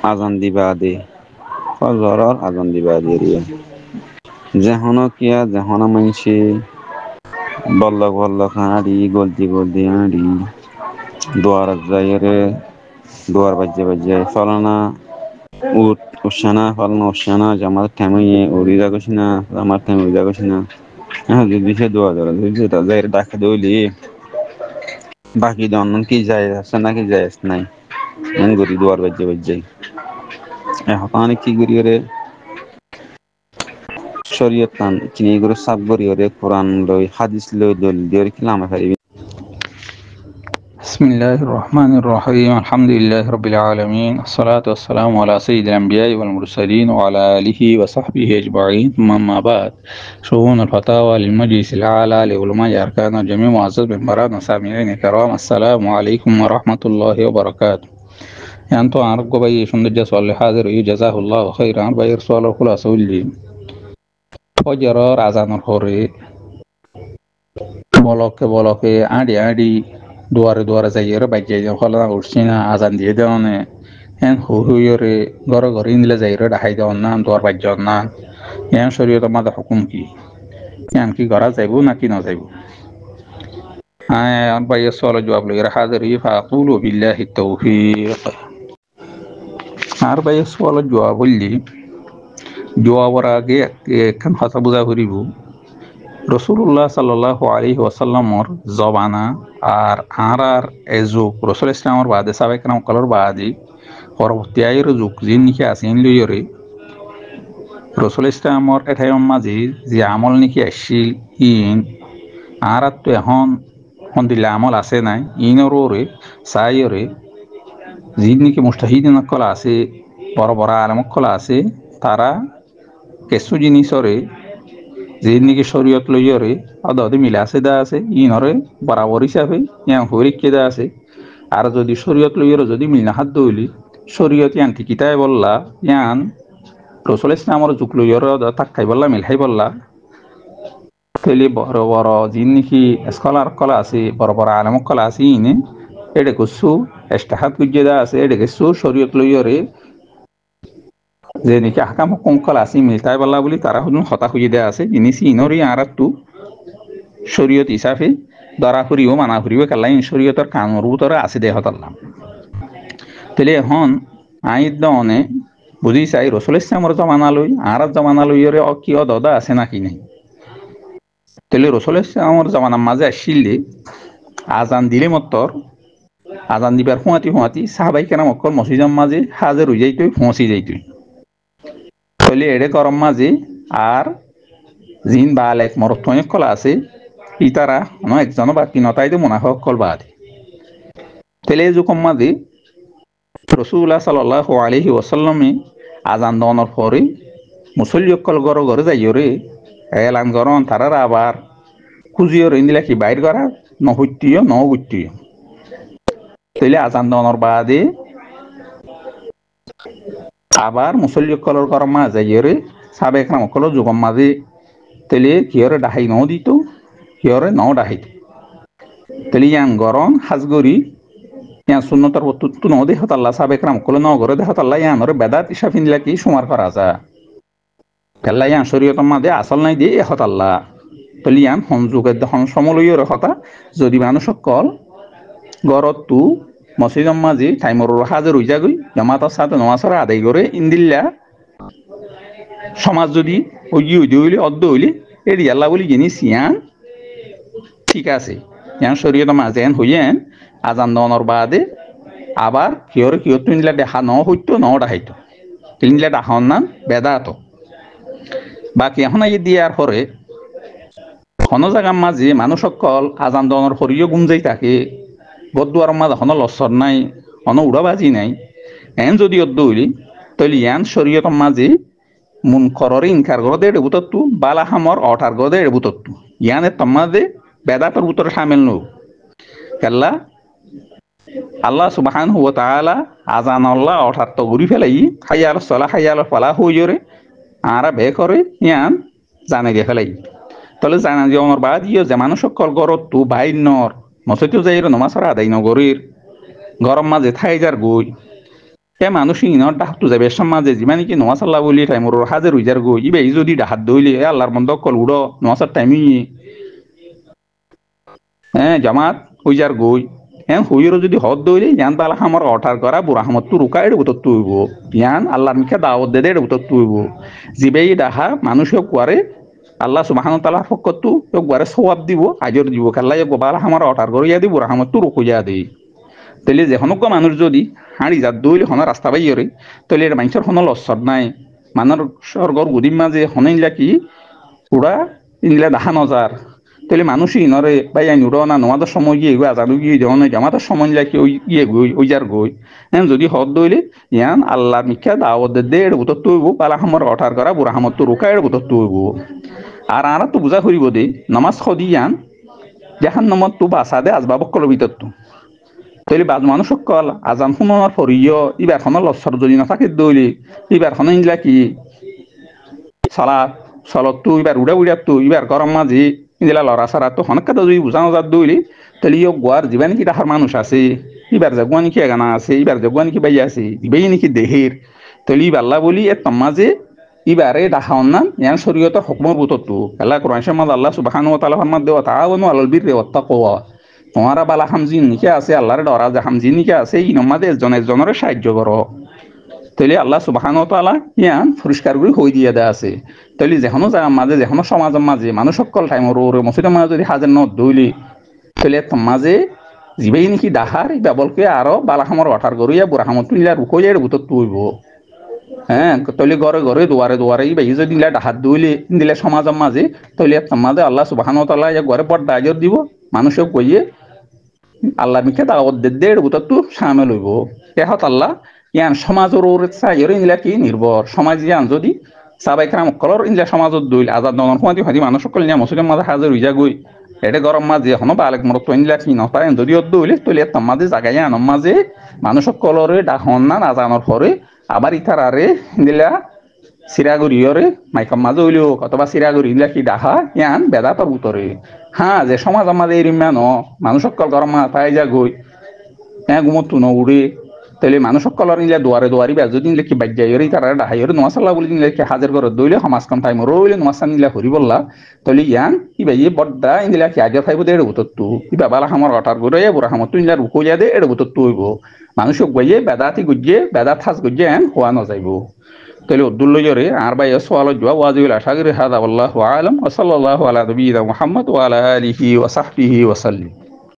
আজান দিবা দে ফজরর আজান দিবা দিয়ে যেহনো কিয়া যেহনো মানসি বল্লক বল্লক হাঁড়ি গলতি গলতি হাঁড়ি দুয়ার যাইরে দুয়ার বাজ্যে বাজ্যে ফলানা উঠ উসানা ফলানা উসানা জামাত ঠেমাইয়ে উড়ি যাগোস না জামাত ঠেমে উড়ি যাগোস না হ্যাঁ যদি সে দোয়া ধরে বুঝলি তা যাই ডাকে দইলি বাকি দন কি যায় আছে নাকি যায় নাই মন করি দুয়ার বাজ্যে বাজ্যে এখন কি করি রে শরীয়ত টান চিনি করে সাব করি রে কোরআন লই হাদিস লই দল দিয়ে কিলাম পারিবি بسم الله الرحمن الرحيم الحمد لله رب العالمين الصلاة والسلام على سيد الأنبياء والمرسلين وعلى آله وصحبه أجمعين ثم أما بعد شؤون الفتاوى للمجلس الأعلى لعلماء أركان الجميع معزز من براد سامعين الكرام السلام عليكم ورحمة الله وبركاته يعني تو عرق بي شندج سؤال حاضر جزاه الله خيرا بير سؤال خلاص لي فجر أذان الخوري বলকে আড়ি আড়ি দুয়ারে দুয়ারে যাইরে বাজ্যে ফলা উঠছি না আজান দিয়ে দেওয়ানে হ্যাঁ হুইরে ঘরে ঘরে ইন্দিলে যাইরে ডাহাই দেওয়ান না দুয়ার বাজ্য না হ্যাঁ শরীয়ত মাদা হুকুম কি হ্যাঁ কি ঘরা যাইব নাকি না যাইব হ্যাঁ বাইয়ের সওয়াল জবাব লইরা হাজির ফাকুলু বিল্লাহি তাওফীক আর বাইয়ের সওয়াল জবাব বললি জবাবের আগে একখান কথা বুঝা করিব রসুল্লাহ সাল্লাল্লাহু আলাইহি ওয়াসাল্লামর জবানা আর এই যুগ রসুল ইসলামর বাদে সাবেক নাম কলর বাদি পরবর্তী আয়ের যুগ যিন নিকে আসেন লইরে রসুল ইসলামর এঠাই মাঝি যে আমল নিকে আসছিল ইন আর তো এখন সন্দিলে আমল আছে নাই ইনরে চাইরে যিন নিকে মুস্তাহিদিন কলা আছে বড় বড় আলমক কলা আছে তারা কিছু জিনিসরে যে নাকি শরীয়ত লইয়রে আদাতে মিলে আছে দা আছে ইনরে বরাবর হিসাবে ইয়াং হরিকে দা আছে আর যদি শরীয়ত লইয়রে যদি মিল না হাত দইলি শরীয়ত ইয়ান ঠিকিতাই বললা ইয়ান রসুল ইসলামর যুগ লইয়রে তাক্কাই বললা মিলহাই বললা তেলি বড় বড় যিন নাকি স্কলার কলা আছে বড় বড় আলেমক কলা আছে ইনে এটা কিছু এস্তাহাত গুজে দা আছে এটা কিছু শরীয়ত লইয়রে যে নাকি হাকাম হুকুম কলা আছে মিলতাই বললা বলি তারা হুজুন হতা খুঁজে দেওয়া আছে জিনিস ইনরি আরাতু শরীয়ত হিসাবে ধরা ফুরিও মানা ফুরিও কাল্লাই শরীয়তর কানুর ভিতরে আছে দেহ তাল্লাম তাহলে এখন আইনে বুঝি চাই রসুল ইসলামর জমানা লই আর জমানা লইরে কি অদা আছে নাকি নাই তাহলে রসুল ইসলামর জমানার মাঝে আসলে আজান দিলে মতর আজান দিবার হুঁয়াতি সাহাবাই কেন মক্কর মসজিদের মাঝে হাজার হয়ে যাইতই পৌঁছি যাইতই তাহলে এড়ে গরম মাঝে আর জিন বালেক মরত্বনিক কলা আছে ইতারা একজন বা তিনটাইতে মুনাফক কল বাদে তাহলে এই যুগম মাঝে রসুল্লাহ সাল্লাল্লাহু আলাইহি ওয়াসাল্লামে আজান দনের পরে মুসল্লিকল ঘরে ঘরে যাইরে এলান গরম তারার আবার খুঁজিও ইন্দিলা কি বাইর করা নহত্যিও নগুত্যিও তাহলে আজান দনের বাদে আবার মুসল্লিকলর গরম মা যাইরে সাবেক নামকল যুগম মাঝে তেলে কিয়রে ডাহাই ন দিত কিয়রে ন ডাহাইত তেলে ইয়াং গরম হাজগরি ইয়াং সুন্নতর বতুত্তু ন দেহতাল্লা সাবেক নামকল ন গরে দেহতাল্লা ইয়ানরে বেদাত ইসাফিনলা কি সুমার করা যা পেল্লা ইয়াং শরীয়তর মাঝে আসল নাই দিয়ে এহতাল্লা তেলে ইয়াং সংযোগের দহন সমলইয়র হতা যদি মানুষ সকল গরতু মসজিদম মাঝে টাইমর হাজার হয়ে যাগই জামাতের সাথে নমাজের আদায় করে ইন্দিল্লা সমাজ যদি হইলে অর্ধ হইলে এটি আল্লাহ বলি জিনিস ইয়ান ঠিক আছে ইয়ান শরীয়ত মাঝে হইয়েন আজান দনের বাদে আবার কিয়র তিনলা দেখা ন হইতো ন ডাহাইতো তিনলা ডাহন নাম বেদাত বাকি এখন আগে দিয়ার পরে কোনো জায়গার মাঝে মানুষ সকল আজান দনের হরিও গুমজাই থাকে বদুয়ার মাঝে হন লসর নাই হন উড়াবাজি নাই এন যদি অর্ধ হইলি তাহলে ইয়ান শরীয়তর মাঝে মুন কররে ইনকার গদে এড়ে বুতত্তু বালা হামর অঠার গদে এড়ে বুতত্তু ইয়ানে তম্মাদে বেদাতর ভিতরে সামিল নৌ কেল্লা আল্লাহ সুবহানাহু ওয়া তাআলা আজান আল্লাহ অঠার তো ঘুরি ফেলাই হাইয়াল সলা হাইয়াল ফালা হই জরে আরা বে করে ইয়ান জানে দিয়ে ফেলাই তাহলে জানা যে আমার বাদ ইয়ে যে মানুষ সকল গরত তু বাইনর মসজিদে যাইর নমাজের আদায় নগরীর গরম মাঝে থাই যার গই এ মানুষ ইনত ডাকতো যাবে সমাজে যিমান কি নোয়াজ আল্লাহ বলি টাইমর হাজার উইজার গো ইবে যদি ডাহাত দইলে এ আল্লাহর মন্দ কল উড়ো নোয়াজার টাইমি হ্যাঁ জামাত উইজার গই হ্যাঁ হইরো যদি হদ দইলে ইয়ান তালা আমার অর্ডার করা বুড়া হামত তু রুকা এড়ে উত্তর তুইব ইয়ান আল্লাহর মিখে দাওয়াত দে এড়ে উত্তর তুইব জিবে ডাহা মানুষও কুয়ারে আল্লাহ সুবহান তাআলার পক্ষতু একবারে সওয়াব দিব আজর দিব কাল্লা গোবাল আমার অর্ডার করে ইয়া দিব বুড়া হামত তু রুকু যা দেই তাহলে যে হনজ্ঞ মানুষ যদি হাঁড়ি যাত দইলে হন রাস্তা বাইরে তাহলে এর মানুষের হন লসর নাই মানর স্বর্গর গুদিম মাঝে হনাইলা কি উড়া ইনলা দেখা নজার তাহলে মানুষই নরে ভাই আইন উড়ো না নোয়াদের সময় গিয়ে গো আজাদু গিয়ে যখন জামাতের সময় লাগে ওই ইয়ে গই ওই যার গই হ্যাঁ যদি হদ দইলে ইয়ান আল্লাহ মিখ্যা দাওয়াত দে এর উত্তর তুইব পালা হামর অঠার করা বুড়া হামর তো রুকা এর উত্তর তুইব আর তো বুঝা করিব দে নামাজ খদি ইয়ান জাহান নামত তো বাসা দে আসবাবক কল ভিতর তো তাহলে বাজ মানুষ সকল আজান শুনার ফরিয় ইবার খন লসর যদি না থাকে দইলে ইবার খন ইনলা কি সালাত সলত তো এবার উড়া উড়া তো এবার গরম মাঝে ইন্দিলা লড়া সারা তো হনকা তো যদি বুঝানো যাত দইলে তাহলে ইয়ে গোয়ার জীবানি কি তাহার মানুষ আছে এবার জাগুয়ানি কি এগানা আছে এবার জাগুয়ানি কি বাই আছে দিবেই নাকি দেহের তাহলে ইবাল্লা বলি এ তম্মাজে ইবারে ডাহাওন না ইয়ান শরীয়তের হুকমর বুতত তো আল্লাহ কোরআন শরীফ আল্লাহ সুবহানাহু ওয়া তাআলা ফরমাত দেওয়া তাআওয়ানু আলাল বিররি ওয়াত তাকওয়া তোমারা বালা হামজিন নিকে আছে আল্লাহর ডরা যে হামজিন নিকে আছে ই নমাদে একজনের সাহায্য করো তাহলে আল্লাহ সুবহানাহু ওয়া তাআলা ইয়ান পরিষ্কার করে হই দিয়ে দেয়া আছে তাহলে যেখানো মাঝে যেখানো সমাজের মাঝে মানুষ সকল টাইমর ওরে মসজিদের মাঝে যদি হাজার নত দইলি তাহলে মাঝে জিবেই নাকি ডাহার বাবলকে আরো বালাহামর অঠার করিয়া বুড়াহামত তুলিয়া রুকইয়া বুতত তুইব হ্যাঁ তাহলে ঘরে ঘরে দুয়ারে দুয়ারে এই বেই যদি ডাহাত দইলে দিলে সমাজের মাঝে তাহলে মাঝে আল্লাহ সুবহানাহু ওয়া তাআলা ঘরে পর্দা আজর দিব মানুষও কইয়ে আল্লাহ মিখে দাওয়াত দে এর বুতত তু শামিল হইব এহত আল্লাহ ইয়ান সমাজের ওর চাইরে ইনলা কি নির্ভর সমাজ ইয়ান যদি সাবাই কাম কলর ইনলা সমাজত দইল আজাদ নন খুঁতি হাদি মানুষ সকল নিয়া মুসলিম মাঝে হাজার হইয়া গই এটা গরম মাঝে হনো বালেক মরত ইনলা কি নপায় যদি দইলে তলে তার মাঝে জায়গায় ইয়ান মাঝে মানুষ সকলরে ডাহন না আজানোর পরে আবার ইতারারে ইনলা সিরাগুড়িয়রে মাইকম মাঝে হইলেও অথবা সিরাগুড়ি ইনলা কি ডাহা ইয়ান বেদা পার উতরে হ্যাঁ যে সমাজ আমাদের এরিম্যান মানুষ সকল গরম পাই যা গই হ্যাঁ ঘুমতো ন উড়ে তাহলে মানুষ সকলের নিলে দুয়ারে দুয়ারি বা যদি নিলে কি বাজ্যাই তারা ডাহাইরে নোয়া সাল্লাহ বলে নিলে কি হাজার করে দইলে সমাজখন টাইম রইলে নোয়াশা নিলে হরি বললা তাহলে ইয়ান ইবা ইয়ে বড্ডা ইন্দিলা কি আগে ফাইব দে এড় বুতত্তু ইবা বালা হামার অটার করে বুড়া হামত ইন্দিলা রুকো যা দে এড় বুতত্তু হইব মানুষক গইয়ে বেদাতি গুজিয়ে বেদা থাস গুজিয়ে এন হওয়া না যাইব তাহলে উদ্দুল্লজরে আর ভাই সোয়াল জবাব ওয়াজিবুল আশাগির হাদা আল্লাহু আলাম ওয়া সাল্লাল্লাহু আলা নবিয়িনা মুহাম্মদ ওয়া আলা আলিহি ওয়া সাহবিহি ওয়া সাল্লাম